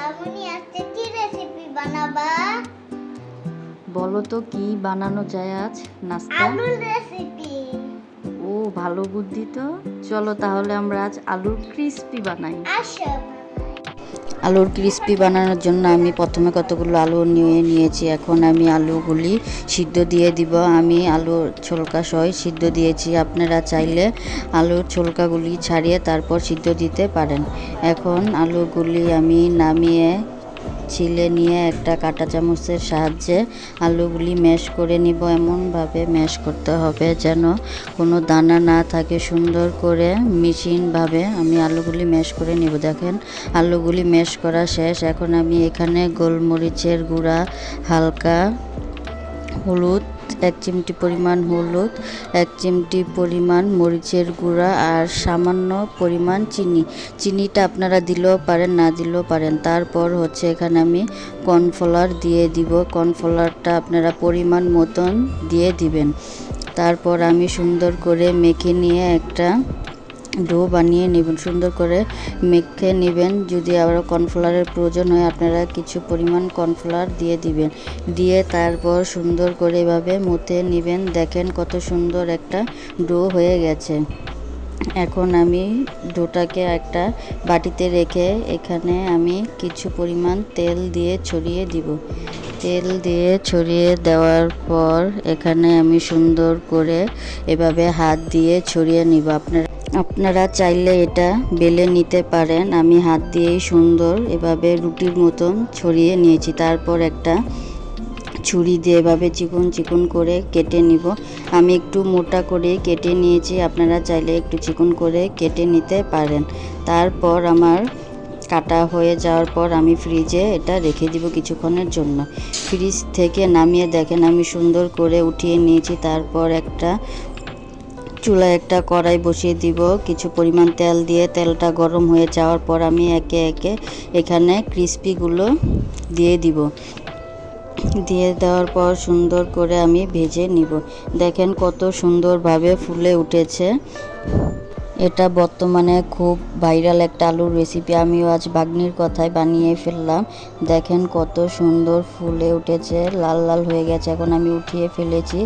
খালামণি আজকে কি রেসিপি বানাবা? বলো তো কি বানানো যায় আজ নাস্তা? আলুর রেসিপি। ও ভালো বুদ্ধি তো। চলো তাহলে আমরা আজ আলুর ক্রিস্পি বানাই। আসো। আলুর ক্রিস্পি বানানোর জন্য আমি প্রথমে কতগুলো আলু নিয়েছি। এখন আমি আলুগুলি সিদ্ধ দিয়ে দিব। আমি আলুর ছোলকা সহ সিদ্ধ দিয়েছি। আপনারা চাইলে আলুর ছোলকাগুলি ছাড়িয়ে তারপর সিদ্ধ দিতে পারেন। এখন আলুগুলি আমি নামিয়ে ছিলে নিয়ে একটা কাঁটা চামচের সাহায্যে আলুগুলি ম্যাশ করে নিব। এমনভাবে ম্যাশ করতে হবে যেন কোনো দানা না থাকে। সুন্দর করে মিশিনভাবে আমি আলুগুলি ম্যাশ করে নিব। দেখেন আলুগুলি ম্যাশ করা শেষ। এখন আমি এখানে গোলমরিচের গুঁড়া, হালকা হলুদ, 1 চিমটি পরিমাণ হলুদ, 1 চিমটি পরিমাণ মরিচের গুঁড়া আর সামান্য পরিমাণ চিনিটা আপনারা দিলেও পারেন, না দিলেও পারেন। তারপর হচ্ছে এখানে আমি কর্নফ্লাওয়ার দিয়ে দিব। কর্নফ্লাওয়ারটা আপনারা পরিমাণ মতন দিয়ে দিবেন। তারপর আমি সুন্দর করে মেখে নিয়ে একটা ডো বানিয়ে নেবেন। সুন্দর করে মেখে নেবেন। যদি আবার কর্নফ্লাওয়ারের প্রয়োজন হয় আপনারা কিছু পরিমাণ কর্নফ্লাওয়ার দিয়ে দিবেন। দিয়ে তারপর সুন্দর করে এভাবে মথে নেবেন। দেখেন কত সুন্দর একটা ডো হয়ে গেছে। এখন আমি ডোটাকে একটা বাটিতে রেখে এখানে আমি কিছু পরিমাণ তেল দিয়ে ছড়িয়ে দিব। তেল দিয়ে ছড়িয়ে দেওয়ার পর এখানে আমি সুন্দর করে এভাবে হাত দিয়ে ছড়িয়ে নিব। আপনারা চাইলে এটা বেলে নিতে পারেন। আমি হাত দিয়েই সুন্দর এভাবে রুটির মতন ছড়িয়ে নিয়েছি। তারপর একটা ছুরি দিয়ে এভাবে চিকন চিকন করে কেটে নিব। আমি একটু মোটা করে কেটে নিয়েছি। আপনারা চাইলে একটু চিকন করে কেটে নিতে পারেন। তারপর আমার কাটা হয়ে যাওয়ার পর আমি ফ্রিজে এটা রেখে দিব কিছুক্ষণের জন্য। ফ্রিজ থেকে নামিয়ে দেখেন আমি সুন্দর করে উঠিয়ে নিয়েছি। তারপর চুলায় একটা কড়াই বসিয়ে দিব। কিছু পরিমাণ তেল দিয়ে তেলটা গরম হয়ে যাওয়ার পর আমি একে একে এখানে ক্রিস্পিগুলো দিয়ে দিব। দিয়ে দেওয়ার পর সুন্দর করে আমি ভেজে নিব। দেখেন কত সুন্দরভাবে ফুলে উঠেছে। এটা বর্তমানে খুব ভাইরাল একটা আলুর রেসিপি। আমিও আজ ভাগ্নির কথায় বানিয়ে ফেললাম। দেখেন কত সুন্দর ফুলে উঠেছে, লাল লাল হয়ে গেছে। এখন আমি উঠিয়ে ফেলেছি।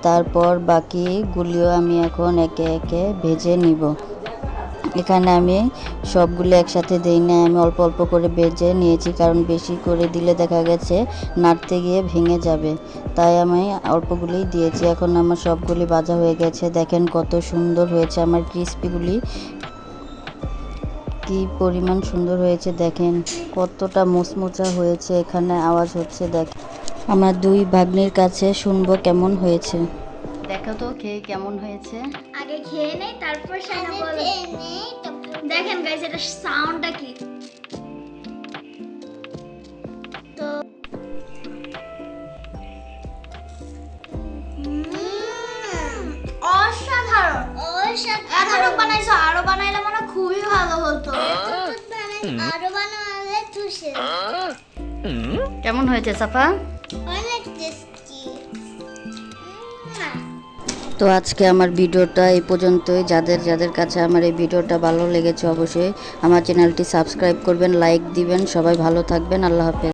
তারপর বাকিগুলিও আমি এখন একে একে ভেজে নিব। এখানে আমি সবগুলো একসাথে দিই না, আমি অল্প অল্প করে ভেজে নিয়েছি। কারণ বেশি করে দিলে দেখা গেছে নাড়তে গিয়ে ভেঙে যাবে, তাই আমি অল্পগুলোই দিয়েছি। এখন আমার সবগুলি ভাজা হয়ে গেছে। দেখেন কত সুন্দর হয়েছে আমার ক্রিস্পিগুলি, কি পরিমাণ সুন্দর হয়েছে। দেখেন কতটা মুচমুচা হয়েছে। এখানে আওয়াজ হচ্ছে। দেখেন আমার দুই ভাগ্নির কাছে শুনবো কেমন হয়েছে। দেখো তো খেয়ে কেমন হয়েছে। আগে খেয়ে নেই তারপর সানা বলো। দেখেন গাইস এটা সাউন্ডটা কি। তো অসাধারণ এতটুকু বানাইছো, আরো বানাইলে মনে হয় খুবই ভালো হতো। আরো বানালে তুষে কেমন হয়েছে সাফা? অনেক টেস্টি। তো আজকে আমার ভিডিওটা এই পর্যন্তই। যাদের যাদের কাছে আমার এই ভিডিওটা ভালো লেগেছে অবশ্যই আমার চ্যানেলটি সাবস্ক্রাইব করবেন, লাইক দিবেন। সবাই ভালো থাকবেন। আল্লাহ হাফেজ।